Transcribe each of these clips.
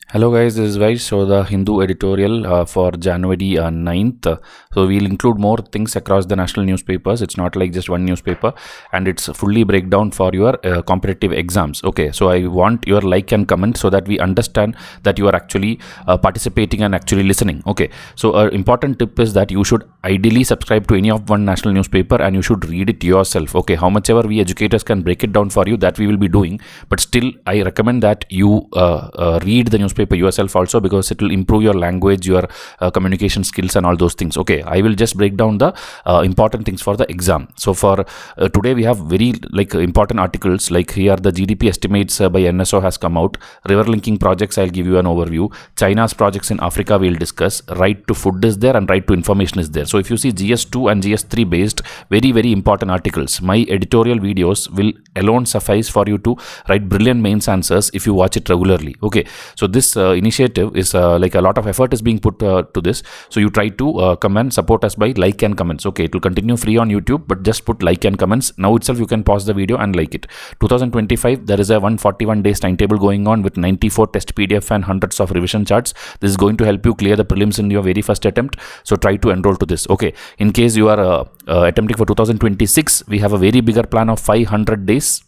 Hello guys, this is Vysh. So the Hindu editorial for January 9th. So we'll include more things across the national newspapers. It's not like just one newspaper, and it's fully breakdown for your competitive exams. Okay, so I want your like and comment so that we understand that you are actually participating and actually listening. Okay, so an important tip is that you should ideally subscribe to any of one national newspaper and you should read it yourself. Okay, how much ever we educators can break it down for you, that we will be doing, but still I recommend that you read the newspaper yourself also, because it will improve your language, your communication skills and all those things. Okay, I will just break down the important things for the exam. So for today we have very important articles, like here the GDP estimates by NSO has come out. River linking projects, I'll give you an overview. China's projects in Africa we'll discuss. Right to food is there and right to information is there. So if you see GS2 and GS3 based, very important articles, my editorial videos will alone suffice for you to write brilliant mains answers if you watch it regularly. Okay, so this initiative is like a lot of effort is being put to this. So you try to come and support us by like and comments. Okay, it will continue free on YouTube, but just put like and comments. Now itself you can pause the video and like it. 2025, there is a 141 days timetable going on with 94 test PDF and hundreds of revision charts. This is going to help you clear the prelims in your very first attempt. So try to enroll to this. Okay, in case you are attempting for 2026, we have a very bigger plan of 500 days.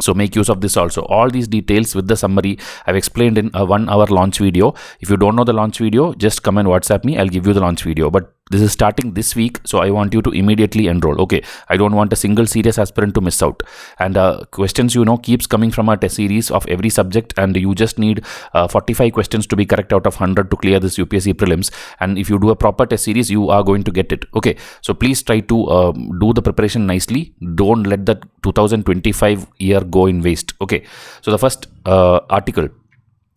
So make use of this also. All these details with the summary I've explained in a 1 hour launch video. If you don't know the launch video, just come and WhatsApp me. I'll give you the launch video. But this is starting this week, so I want you to immediately enroll. Okay, I don't want a single serious aspirant to miss out. And questions, keeps coming from our test series of every subject, and you just need 45 questions to be correct out of 100 to clear this UPSC prelims. And if you do a proper test series, you are going to get it. Okay, so please try to do the preparation nicely. Don't let the 2025 year go in waste. Okay, so the first article,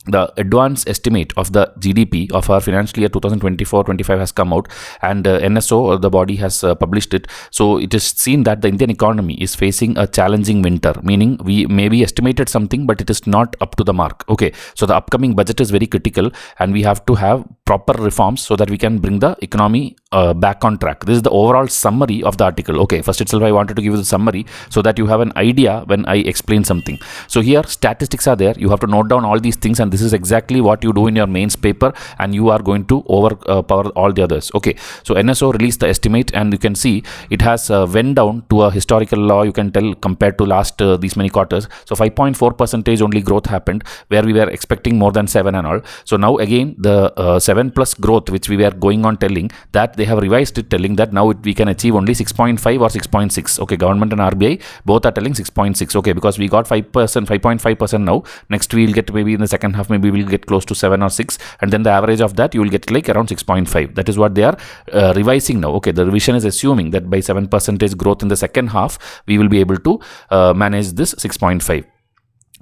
the advanced estimate of the GDP of our financial year 2024-25 has come out, and NSO, the body, has published it. So it is seen that the Indian economy is facing a challenging winter, meaning we maybe estimated something, but it is not up to the mark. Okay, so the upcoming budget is very critical, and we have to have proper reforms so that we can bring the economy back on track. This is the overall summary of the article. Okay, first itself I wanted to give you the summary so that you have an idea when I explain something. So here statistics are there. You have to note down all these things, and this is exactly what you do in your mains paper, and you are going to overpower all the others. Okay, so NSO released the estimate, and you can see it has went down to a historical low, you can tell, compared to last these many quarters. So 5.4% only growth happened, where we were expecting more than 7 and all. So now again the 7 plus growth which we were going on telling, that they have revised it, telling that now we can achieve only 6.5 or 6.6. Okay, government and RBI both are telling 6.6. Okay, because we got 5%, 5.5% now. Next we will get, maybe in the second half, maybe we will get close to 7 or 6, and then the average of that you will get like around 6.5. That is what they are revising now. Okay, the revision is assuming that by 7% growth in the second half, we will be able to manage this 6.5.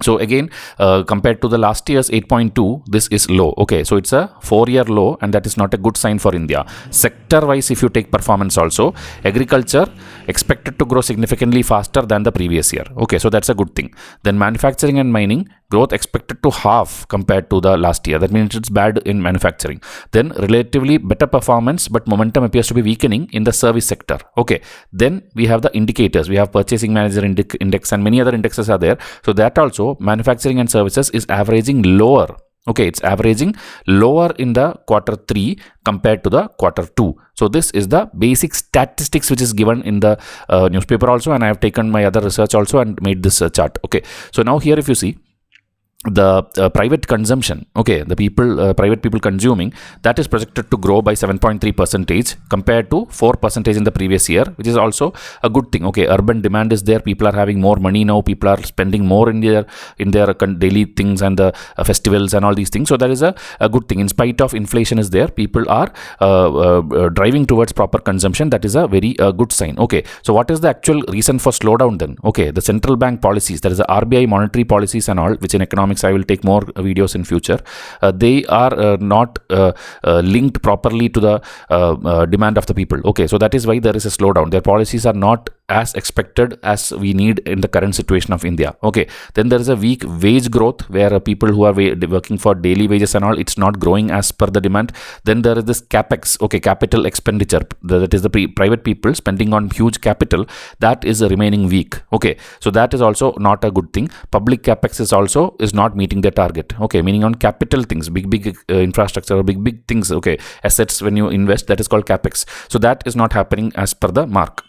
So again, compared to the last year's 8.2, this is low. Okay, so it's a 4-year low, and that is not a good sign for India. Sector wise, if you take performance also, agriculture expected to grow significantly faster than the previous year. Okay, so that's a good thing. Then manufacturing and mining, growth expected to half compared to the last year. That means it's bad in manufacturing. Then relatively better performance, but momentum appears to be weakening in the service sector. Okay, then we have the indicators. We have purchasing manager index and many other indexes are there. So that also, manufacturing and services is averaging lower. Okay, it's averaging lower in the quarter 3 compared to the quarter 2. So this is the basic statistics which is given in the newspaper also, and I have taken my other research also and made this chart. Okay, so now here if you see the private consumption, okay, the people, private people consuming, that is projected to grow by 7.3% compared to 4% in the previous year, which is also a good thing. Okay, urban demand is there. People are having more money now. People are spending more in their daily things and the festivals and all these things. So that is a good thing. In spite of inflation is there, people are driving towards proper consumption. That is a very good sign. Okay, so what is the actual reason for slowdown then? Okay, the central bank policies, that is the RBI monetary policies and all, which in economics I will take more videos in future. They are not linked properly to the demand of the people. Okay, so that is why there is a slowdown. Their policies are not as expected as we need in the current situation of India. Okay, then there is a weak wage growth where people who are working for daily wages and all, it's not growing as per the demand. Then there is this capex, okay, capital expenditure, that is the private people spending on huge capital, that is remaining weak. Okay, so that is also not a good thing. Public capex is not meeting their target. Okay, meaning on capital things, big infrastructure or big things, okay, assets when you invest, that is called capex. So that is not happening as per the mark.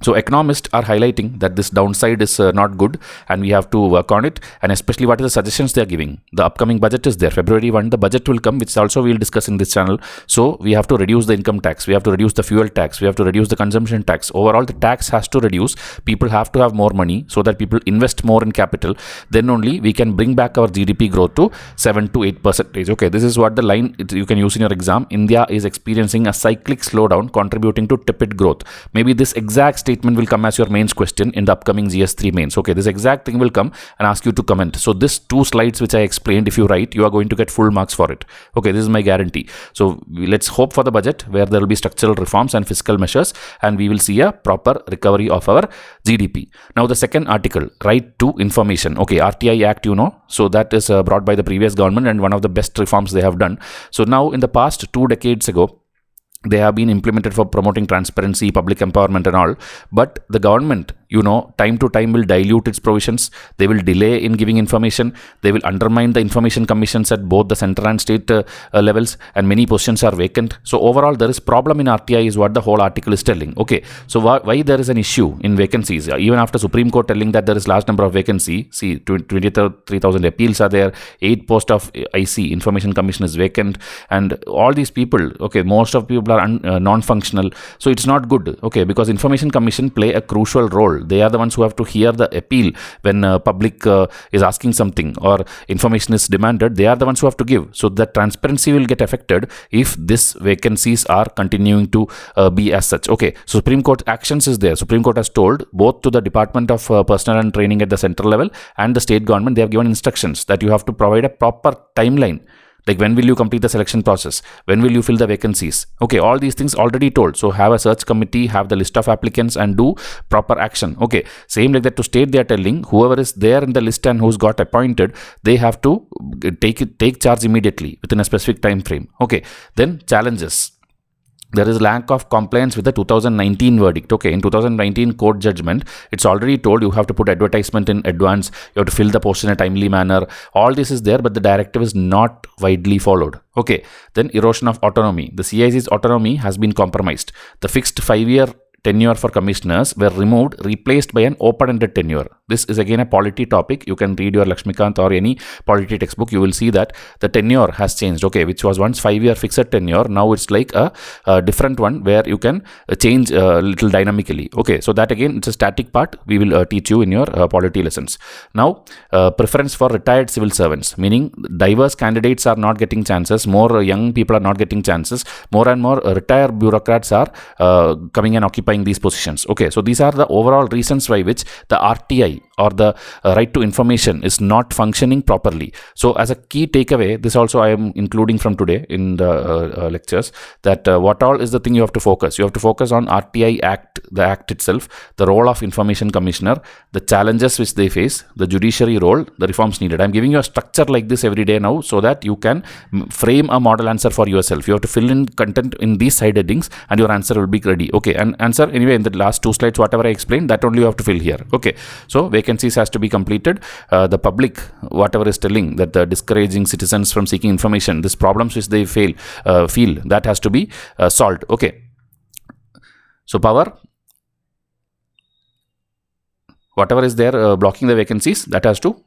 So economists are highlighting that this downside is not good and we have to work on it, and especially what are the suggestions they are giving. The upcoming budget is there, February 1, the budget will come, which also we will discuss in this channel. So we have to reduce the income tax, we have to reduce the fuel tax, we have to reduce the consumption tax. Overall, the tax has to reduce. People have to have more money so that people invest more in capital. Then only we can bring back our GDP growth to 7 to 8%. Okay, this is what the line you can use in your exam. India is experiencing a cyclic slowdown contributing to tepid growth. Maybe this exact statement will come as your mains question in the upcoming GS3 mains. Okay, this exact thing will come and ask you to comment. So this 2 slides which I explained, if you write, you are going to get full marks for it. Okay, this is my guarantee. So let's hope for the budget where there will be structural reforms and fiscal measures, and we will see a proper recovery of our GDP. Now the second article, right to information. Okay, RTI Act, you know, so that is brought by the previous government and one of the best reforms they have done. So now in the past 2 decades ago, they have been implemented for promoting transparency, public empowerment and all. But the government, you know, time to time will dilute its provisions. They will delay in giving information. They will undermine the information commissions at both the central and state levels, and many positions are vacant. So overall, there is problem in RTI is what the whole article is telling. Okay, so why there is an issue in vacancies? Even after Supreme Court telling that there is large number of vacancy, see, 23,000 appeals are there, 8 posts of IC, Information Commission, is vacant, and all these people, okay, most of people are non-functional. So it's not good, okay, because Information Commission play a crucial role. They are the ones who have to hear the appeal when public is asking something or information is demanded. They are the ones who have to give. So the transparency will get affected if these vacancies are continuing to be as such. Okay, so Supreme Court actions is there. Supreme Court has told both to the Department of Personnel and Training at the central level and the state government, they have given instructions that you have to provide a proper timeline. Like when will you complete the selection process? When will you fill the vacancies? Okay, all these things already told. So have a search committee, have the list of applicants and do proper action. Okay, same like that to state, they are telling whoever is there in the list and who's got appointed, they have to take charge immediately within a specific time frame. Okay, then challenges. There is lack of compliance with the 2019 verdict. Okay, in 2019 court judgment, it's already told you have to put advertisement in advance, you have to fill the post in a timely manner. All this is there, but the directive is not widely followed. Okay, then erosion of autonomy. The CIC's autonomy has been compromised. The fixed 5-year tenure for commissioners were removed, replaced by an open-ended tenure. This is again a polity topic. You can read your Lakshmikant or any polity textbook. You will see that the tenure has changed. Okay, which was once 5-year fixed tenure. Now it's like a different one where you can change a little dynamically. Okay, so that again, it's a static part. We will teach you in your polity lessons. Now, preference for retired civil servants, meaning diverse candidates are not getting chances. More young people are not getting chances. More and more retired bureaucrats are coming and occupying these positions. Okay, so these are the overall reasons why which the RTI or the right to information is not functioning properly. So as a key takeaway, this also I am including from today in the lectures, that what all is the thing you have to focus. You have to focus on RTI Act, the Act itself, the role of Information Commissioner, the challenges which they face, the judiciary role, the reforms needed. I am giving you a structure like this every day now so that you can frame a model answer for yourself. You have to fill in content in these side headings and your answer will be ready. Okay, and answer anyway in the last 2 slides, whatever I explained, that only you have to fill here. Okay, so vacancies has to be completed. The public, whatever is telling that discouraging citizens from seeking information, these problems which they feel that has to be solved. Okay, so power, whatever is there blocking the vacancies, that has to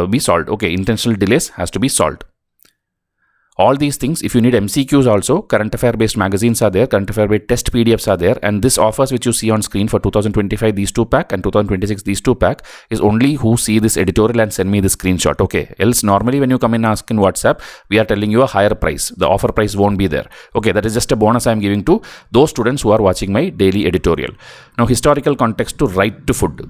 be solved. Okay, intentional delays has to be solved. All these things, if you need MCQs also, current affair based magazines are there, current affair based test PDFs are there, and this offers which you see on screen for 2025 these 2 pack and 2026 these 2 pack is only who see this editorial and send me the screenshot. Okay, else normally when you come in ask in WhatsApp, we are telling you a higher price. The offer price won't be there. Okay, that is just a bonus I am giving to those students who are watching my daily editorial. Now, historical context to right to food.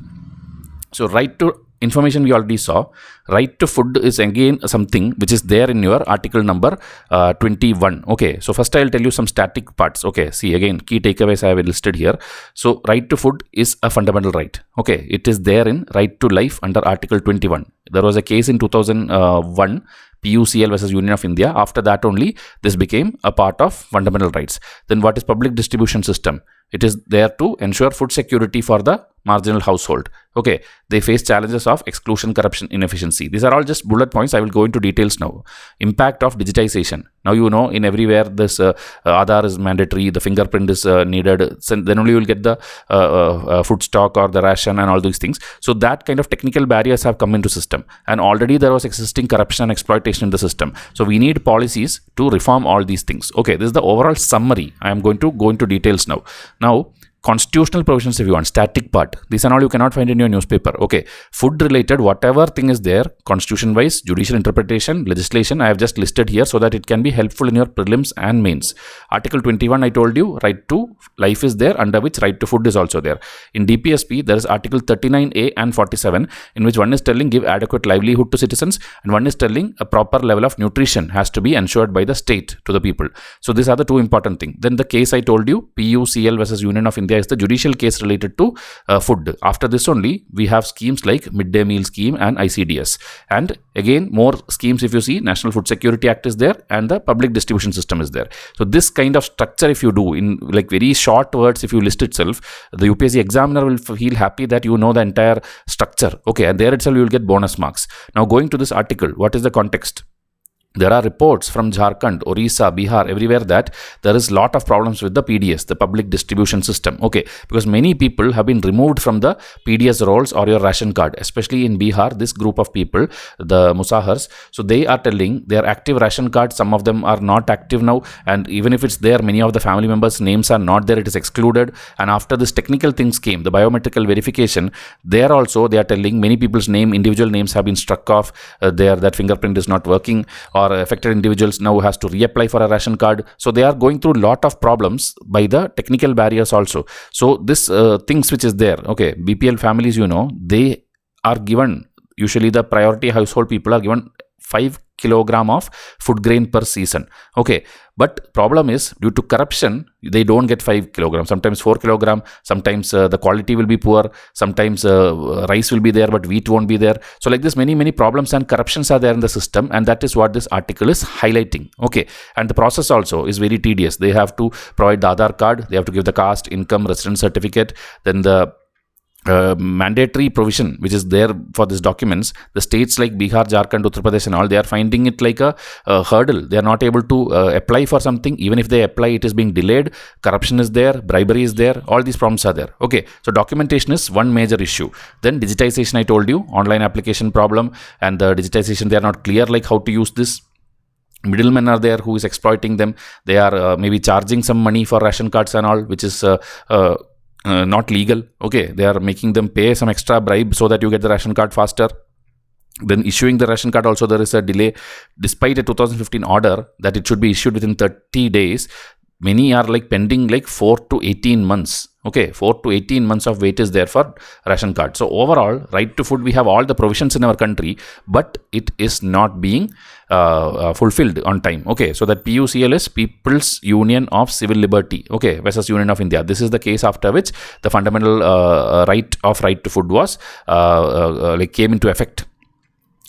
So right to information we already saw. Right to food is again something which is there in your article number 21. Okay, so first I'll tell you some static parts. Okay, see again, key takeaways I have listed here. So right to food is a fundamental right. Okay, it is there in right to life under article 21. There was a case in 2001, PUCL versus Union of India. After that only this became a part of fundamental rights. Then what is public distribution system? It is there to ensure food security for the marginal household. Okay, they face challenges of exclusion, corruption, inefficiency. These are all just bullet points. I will go into details now. Impact of digitization. Now you know in everywhere this Aadhaar is mandatory, the fingerprint is needed. So then only you will get the food stock or the ration and all these things. So that kind of technical barriers have come into system, and already there was existing corruption and exploitation in the system. So we need policies to reform all these things. Okay, this is the overall summary. I am going to go into details now. Now, constitutional provisions, if you want, static part, these are all you cannot find in your newspaper. Okay, food related, whatever thing is there, constitution wise, judicial interpretation, legislation, I have just listed here so that it can be helpful in your prelims and mains. Article 21, I told you, right to life is there, under which right to food is also there. In DPSP, there is article 39A and 47, in which one is telling give adequate livelihood to citizens, and one is telling a proper level of nutrition has to be ensured by the state to the people. So these are the two important things. Then the case I told you, PUCL versus Union of India, is the judicial case related to food. After this only, we have schemes like midday meal scheme and ICDS. And again, more schemes if you see, National Food Security Act is there and the public distribution system is there. So this kind of structure, if you do in like very short words, if you list itself, the UPSC examiner will feel happy that you know the entire structure. Okay, and there itself you will get bonus marks. Now going to this article, what is the context? There are reports from Jharkhand, Orissa, Bihar, everywhere that there is lot of problems with the PDS, the public distribution system. Okay, because many people have been removed from the PDS rolls or your ration card, especially in Bihar, this group of people, the Musahars. So they are telling their active ration cards, some of them are not active now, and even if it's there, many of the family members' names are not there, it is excluded. And after this technical things came, the biometrical verification, there also they are telling many people's name, individual names have been struck off, there that fingerprint is not working, or affected individuals now has to reapply for a ration card. So they are going through a lot of problems by the technical barriers also. So this things which is there, okay, BPL families, you know, they are given, usually the priority household people are given 5 kilogram of food grain per season. Okay, but problem is due to corruption, they don't get 5 kilograms, sometimes 4 kilogram, sometimes the quality will be poor, sometimes rice will be there but wheat won't be there. So like this, many problems and corruptions are there in the system, and that is what this article is highlighting. Okay, and the process also is very tedious. They have to provide the Aadhaar card, they have to give the caste, income, residence certificate, then the mandatory provision which is there for these documents. The states like Bihar, Jharkhand, Uttar Pradesh and all, they are finding it like a hurdle. They are not able to apply for something. Even if they apply, it is being delayed. Corruption is there, bribery is there, all these problems are there. Okay, so documentation is one major issue. Then digitization, I told you, online application problem, and the digitization, they are not clear like how to use this. Middlemen are there who is exploiting them. They are maybe charging some money for ration cards and all, which is not legal. Okay, they are making them pay some extra bribe so that you get the ration card faster. Then issuing the ration card also, there is a delay despite a 2015 order that it should be issued within 30 days. Many are like pending like 4 to 18 months. Okay, 4 to 18 months of wait is there for ration card. So overall, right to food, we have all the provisions in our country, but it is not being fulfilled on time. Okay, so that PUCL is People's Union of Civil Liberty, okay, versus Union of India. This is the case after which the fundamental right to food was like came into effect.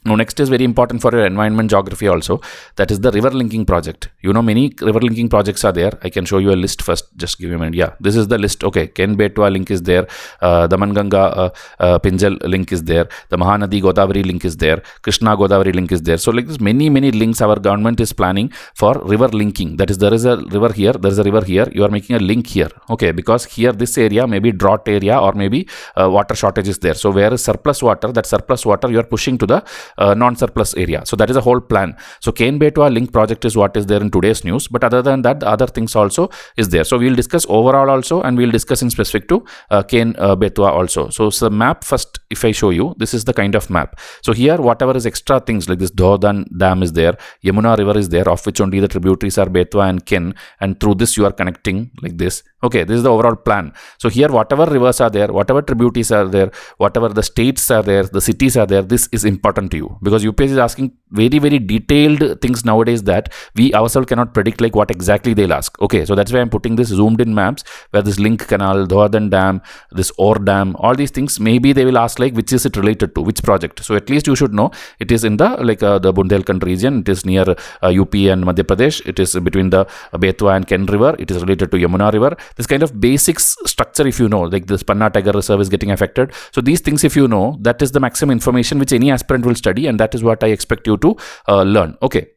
Now next is very important for your environment geography also, that is the river linking project. You know, many river linking projects are there. I can show you a list first, just give me a minute. Yeah, this is the list. Okay, Ken Betwa link is there, Damanganga Pinjal link is there, the Mahanadi Godavari link is there, Krishna Godavari link is there. So like this, many links our government is planning for river linking. That is, there is a river here, there is a river here, you are making a link here. Okay, because here this area may be drought area or maybe water shortage is there. So where is surplus water, that surplus water you are pushing to the non-surplus area. So that is a whole plan. So Ken-Betwa link project is what is there in today's news, but other than that, the other things also is there. So we'll discuss overall also, and we'll discuss in specific to Ken-Betwa also. So the map first, if I show you, this is the kind of map. So here whatever is extra things like this Dhodhan Dam is there, Yamuna River is there, of which only the tributaries are Betwa and Ken, and through this you are connecting like this. Okay, this is the overall plan. So here whatever rivers are there, whatever tributaries are there, whatever the states are there, the cities are there, this is important to you, because UPSC is asking very, very detailed things nowadays that we ourselves cannot predict like what exactly they'll ask. Okay, so that's why I'm putting this zoomed in maps where this Link Canal, Dhodhan Dam, this Or Dam, all these things, maybe they will ask like which is it related to, which project. So at least you should know it is in the the Bundelkhand region, it is near UP and Madhya Pradesh, it is between the Betwa and Ken River, it is related to Yamuna River. This kind of basics structure, if you know, like this Panna Tiger Reserve is getting affected. So these things, if you know, that is the maximum information which any aspirant will study, and that is what I expect you to learn. Okay.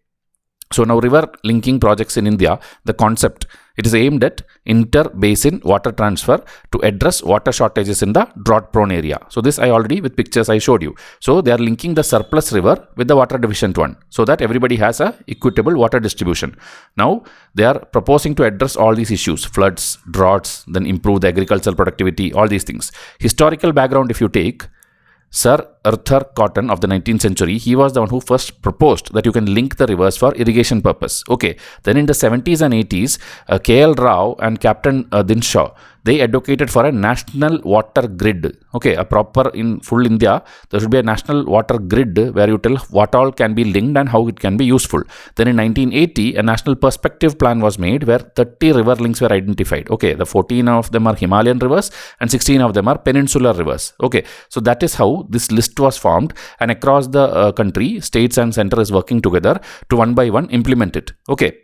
So now river linking projects in India, the concept, it is aimed at inter-basin water transfer to address water shortages in the drought-prone area. So this I already with pictures I showed you. So they are linking the surplus river with the water deficient one, so that everybody has a equitable water distribution. Now they are proposing to address all these issues, floods, droughts, then improve the agricultural productivity, all these things. Historical background, if you take, Sir Arthur Cotton of the 19th century, he was the one who first proposed that you can link the rivers for irrigation purpose. Okay, then in the 70s and 80s, K.L. Rao and Captain Dinshaw, they advocated for a national water grid. Okay, a proper, in full India, there should be a national water grid where you tell what all can be linked and how it can be useful. Then in 1980, a national perspective plan was made where 30 river links were identified. Okay, the 14 of them are Himalayan rivers and 16 of them are peninsular rivers. Okay, so that is how this list was formed, and across the country, states and center is working together to one by one implement it. Okay.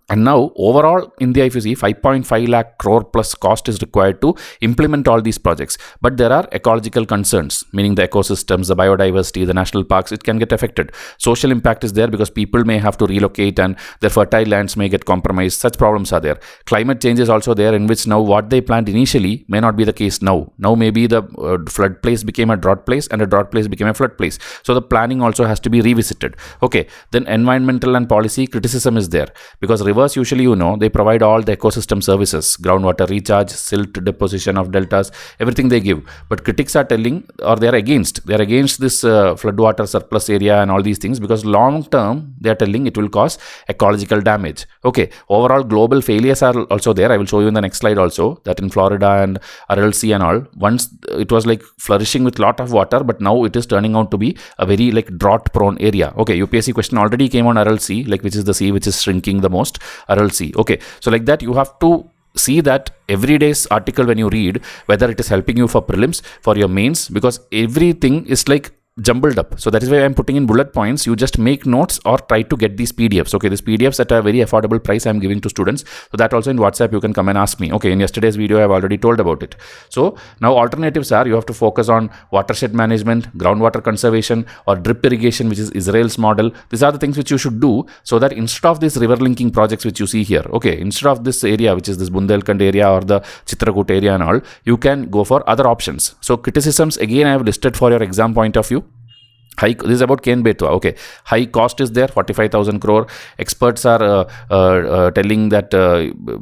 And now overall India, if you see, 5.5 lakh crore plus cost is required to implement all these projects. But there are ecological concerns, meaning the ecosystems, the biodiversity, the national parks, it can get affected. Social impact is there because people may have to relocate and their fertile lands may get compromised. Such problems are there. Climate change is also there, in which now what they planned initially may not be the case now. Now maybe the flood place became a drought place and a drought place became a flood place. So the planning also has to be revisited. Okay, then environmental and policy criticism is there, because rivers usually, you know, they provide all the ecosystem services, groundwater recharge, silt deposition of deltas, everything they give. But critics are telling, or they are against this floodwater surplus area and all these things, because long term they are telling it will cause ecological damage. Okay, overall global failures are also there. I will show you in the next slide also that in Florida and RLC and all, once it was like flourishing with lot of water, but now it is turning out to be a very like drought prone area. Okay, UPSC question already came on RLC, like which is the sea which is shrinking the most, RLC. Okay, so like that you have to see that every day's article when you read, whether it is helping you for prelims, for your mains, because everything is like jumbled up. So that is why I'm putting in bullet points. You just make notes or try to get these PDFs. Okay, these PDFs at a very affordable price I'm giving to students. So that also in WhatsApp you can come and ask me. Okay, in yesterday's video I've already told about it. So now alternatives are, you have to focus on watershed management, groundwater conservation, or drip irrigation, which is Israel's model. These are the things which you should do, so that instead of these river linking projects which you see here, okay, instead of this area which is this Bundelkhand area or the Chitrakoot area and all, you can go for other options. So criticisms again I have listed for your exam point of view. This is about Ken-Betwa. Okay, high cost is there, 45,000 crore. Experts are telling that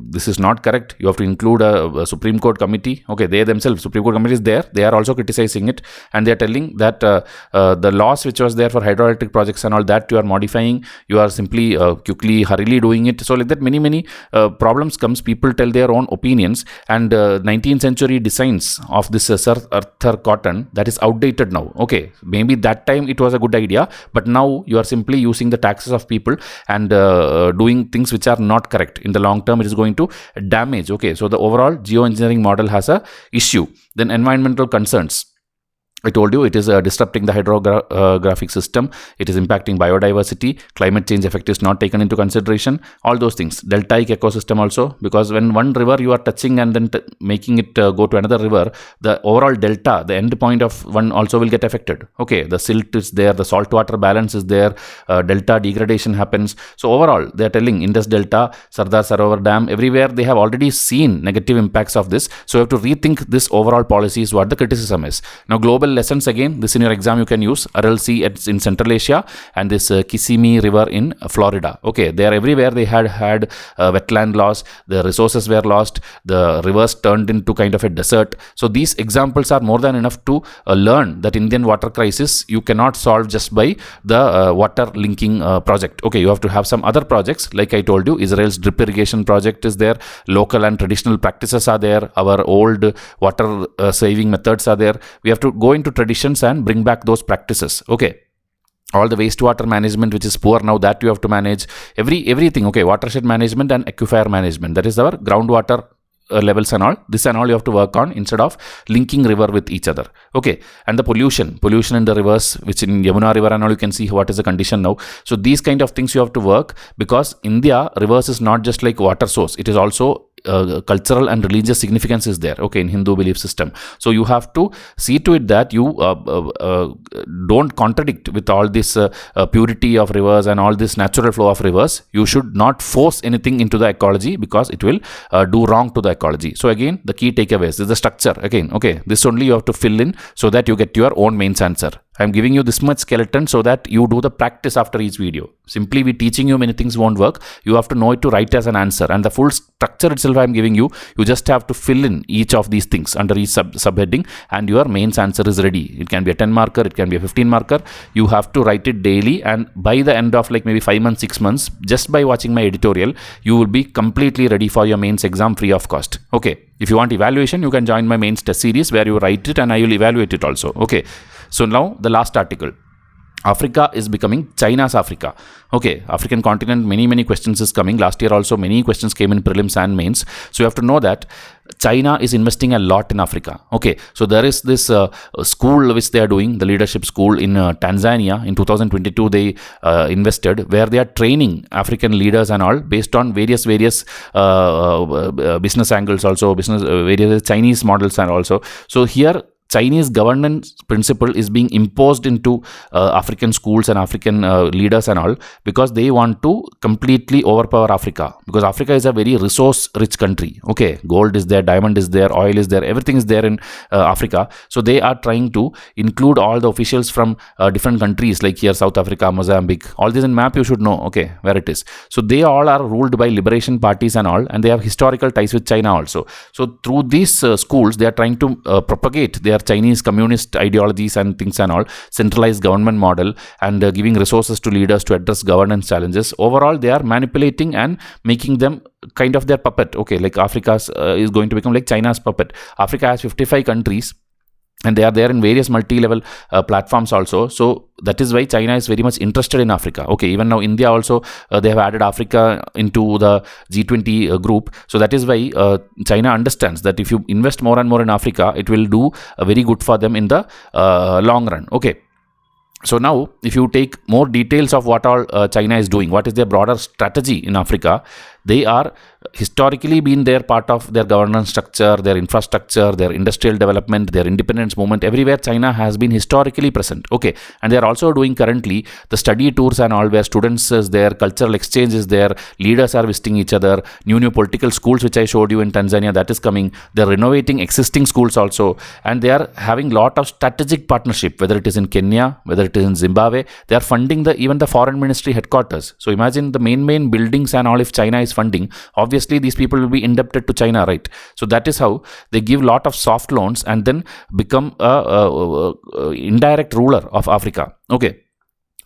this is not correct. You have to include a Supreme Court committee. Okay, they themselves, Supreme Court committee is there. They are also criticizing it, and they are telling that the loss which was there for hydroelectric projects and all that you are modifying. You are simply quickly, hurriedly doing it. So like that, many problems comes. People tell their own opinions, and 19th century designs of this Sir Arthur Cotton, that is outdated now. Okay, maybe that time it was a good idea, but now you are simply using the taxes of people and doing things which are not correct. In the long term it is going to damage. Okay, so the overall geoengineering model has a issue. Then environmental concerns, I told you it is disrupting the hydrographic system. It is impacting biodiversity. Climate change effect is not taken into consideration. All those things. Deltaic ecosystem also, because when one river you are touching and then making it go to another river, the overall delta, the end point of one also will get affected. Okay, the silt is there, the saltwater balance is there, delta degradation happens. So overall, they are telling Indus Delta, Sardar Sarovar Dam, everywhere they have already seen negative impacts of this. So you have to rethink this overall policy is what the criticism is. Now global lessons again, this in your exam you can use. Aral Sea in Central Asia and this Kissimmee River in Florida. Okay, they are everywhere. They had wetland loss, the resources were lost, the rivers turned into kind of a desert. So these examples are more than enough to learn that Indian water crisis you cannot solve just by the water linking project. Okay, you have to have some other projects. Like I told you, Israel's drip irrigation project is there, local and traditional practices are there, our old water saving methods are there. We have to go into traditions and bring back those practices. Okay, all the wastewater management which is poor now, that you have to manage. Everything. Okay, watershed management and aquifer management, that is our groundwater levels and all. This and all you have to work on instead of linking river with each other. Okay, and the pollution in the rivers, which in Yamuna river and all, you can see what is the condition now. So these kind of things you have to work, because India rivers is not just like water source, it is also cultural and religious significance is there, okay, in Hindu belief system. So you have to see to it that you don't contradict with all this purity of rivers and all this natural flow of rivers. You should not force anything into the ecology, because it will do wrong to the ecology. So again, the key takeaways is the structure again. Okay, this only you have to fill in so that you get your own mains answer. I'm giving you this much skeleton so that you do the practice after each video. Simply we teaching you many things won't work. You have to know it to write as an answer, and the full structure itself I'm giving you. You just have to fill in each of these things under each subheading, and your mains answer is ready. It can be a 10 marker, it can be a 15 marker. You have to write it daily, and by the end of like maybe 5 months, 6 months, just by watching my editorial, you will be completely ready for your mains exam free of cost. Okay, if you want evaluation, you can join my mains test series where you write it and I will evaluate it also. Okay, so now the last article. Africa is becoming China's Africa. Okay, African continent, many questions is coming. Last year also many questions came in prelims and mains. So you have to know that China is investing a lot in Africa. Okay, so there is this school which they are doing, the leadership school in Tanzania. In 2022 they invested, where they are training African leaders and all based on various business angles also, various Chinese models and also. So here Chinese governance principle is being imposed into African schools and African leaders and all, because they want to completely overpower Africa, because Africa is a very resource rich country. Okay, gold is there, diamond is there, oil is there, everything is there in Africa. So they are trying to include all the officials from different countries, like here South Africa, Mozambique, all this in map you should know, okay, where it is. So they all are ruled by liberation parties and all, and they have historical ties with China also. So through these schools they are trying to propagate their Chinese communist ideologies and things and all, centralized government model, and giving resources to leaders to address governance challenges. Overall, they are manipulating and making them kind of their puppet. Okay, like Africa is going to become like China's puppet. Africa has 55 countries. And they are there in various multi-level platforms also. So that is why China is very much interested in Africa. Okay, even now India also, they have added Africa into the G20 group. So that is why China understands that if you invest more and more in Africa, it will do very good for them in the long run. Okay. So now, if you take more details of what all China is doing, what is their broader strategy in Africa, they are historically been their part of their governance structure, their infrastructure, their industrial development, their independence movement. Everywhere China has been historically present. Okay, and they are also doing currently the study tours and all, where students is there, cultural exchange is there, leaders are visiting each other, new political schools which I showed you in Tanzania, that is coming. They are renovating existing schools also, and they are having lot of strategic partnership, whether it is in Kenya, whether it is in Zimbabwe. They are funding even the foreign ministry headquarters. So imagine the main buildings and all, if China is funding, obviously these people will be indebted to China, right? So that is how they give lot of soft loans and then become a indirect ruler of Africa. Okay.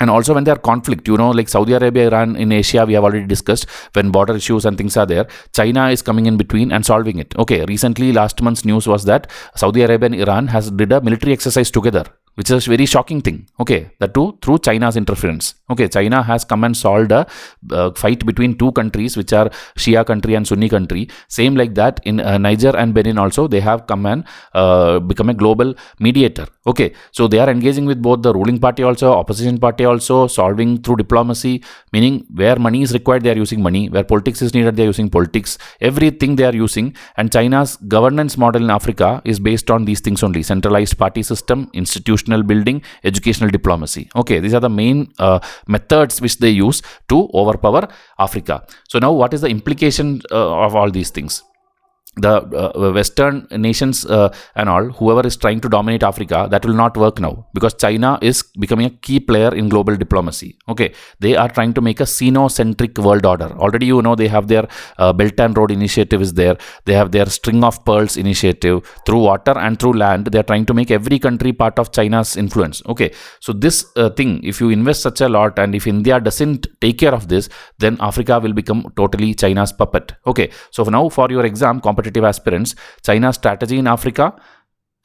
And also when there are conflict, like Saudi Arabia, Iran in Asia, we have already discussed, when border issues and things are there, China is coming in between and solving it. Okay, recently last month's news was that Saudi Arabia and Iran did a military exercise together, which is a very shocking thing. Okay, that too through China's interference. Okay, China has come and solved a fight between two countries, which are Shia country and Sunni country. Same like that in Niger and Benin also, they have come and become a global mediator. Okay, so they are engaging with both the ruling party also, opposition party also, solving through diplomacy, meaning where money is required, they are using money, where politics is needed, they are using politics, everything they are using. And China's governance model in Africa is based on these things only: centralized party system, institutional building, educational diplomacy. Okay, these are the main methods which they use to overpower Africa. So now what is the implication of all these things? the Western nations and all, whoever is trying to dominate Africa, that will not work now, because China is becoming a key player in global diplomacy. Okay, they are trying to make a Sino-centric world order. Already, you know, they have their Belt and Road initiative is there. They have their String of Pearls initiative. Through water and through land, they are trying to make every country part of China's influence. Okay, so this thing, if you invest such a lot, and if India doesn't take care of this, then Africa will become totally China's puppet. Okay, so for now, for your exam, competitive aspirants, China's strategy in Africa,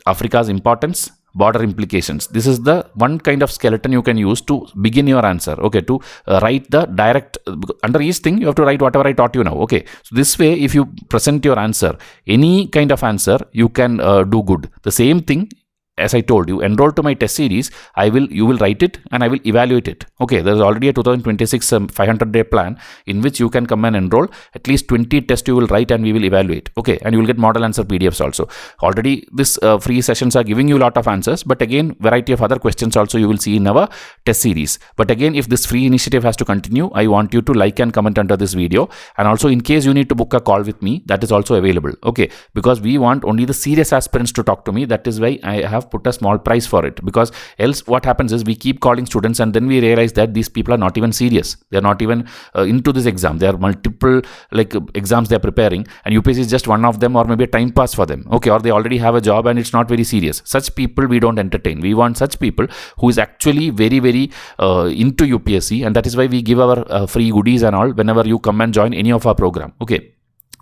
Africa's importance, border implications. This is the one kind of skeleton you can use to begin your answer. Okay, to write the direct, under each thing you have to write whatever I taught you now. Okay, so this way, if you present your answer, any kind of answer, you can do good. The same thing, as I told you, enroll to my test series. You will write it and I will evaluate it. Okay, there is already a 2026 500-day plan in which you can come and enroll. At least 20 tests you will write and we will evaluate. Okay, and you will get model answer PDFs also. Already this free sessions are giving you a lot of answers, but again, variety of other questions also you will see in our test series. But again, if this free initiative has to continue, I want you to like and comment under this video. And also, in case you need to book a call with me, that is also available. Okay, because we want only the serious aspirants to talk to me. That is why I have put a small price for it, because else what happens is we keep calling students and then we realize that these people are not even serious. They are not even into this exam. There are multiple exams they are preparing, and UPSC is just one of them, or maybe a time pass for them. Okay, or they already have a job and it's not very serious. Such people we don't entertain. We want such people who is actually very into UPSC, and that is why we give our free goodies and all whenever you come and join any of our program. Okay.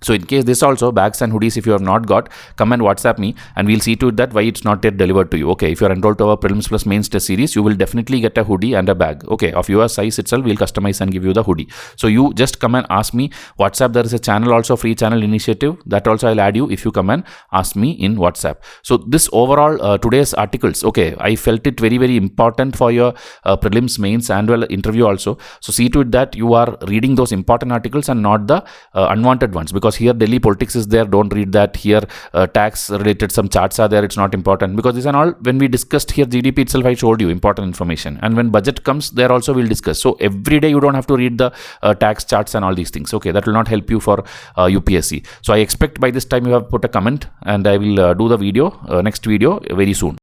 So in case this also, bags and hoodies, if you have not got, come and WhatsApp me and we'll see to it that why it's not yet delivered to you. Okay, if you're enrolled to our Prelims Plus Mains test series, you will definitely get a hoodie and a bag. Okay, of your size itself, we'll customize and give you the hoodie. So you just come and ask me. WhatsApp, there is a channel also, free channel initiative. That also I'll add you if you come and ask me in WhatsApp. So this overall, today's articles, okay, I felt it very important for your Prelims, Mains, annual interview also. So see to it that you are reading those important articles and not the unwanted ones, because here Delhi politics is there, don't read that. Here tax related some charts are there, it's not important, because these are all, when we discussed here GDP itself, I showed you important information, and when budget comes there also we'll discuss. So every day you don't have to read the tax charts and all these things. Okay, that will not help you for UPSC. So I expect by this time you have put a comment, and I will do the video, next video very soon.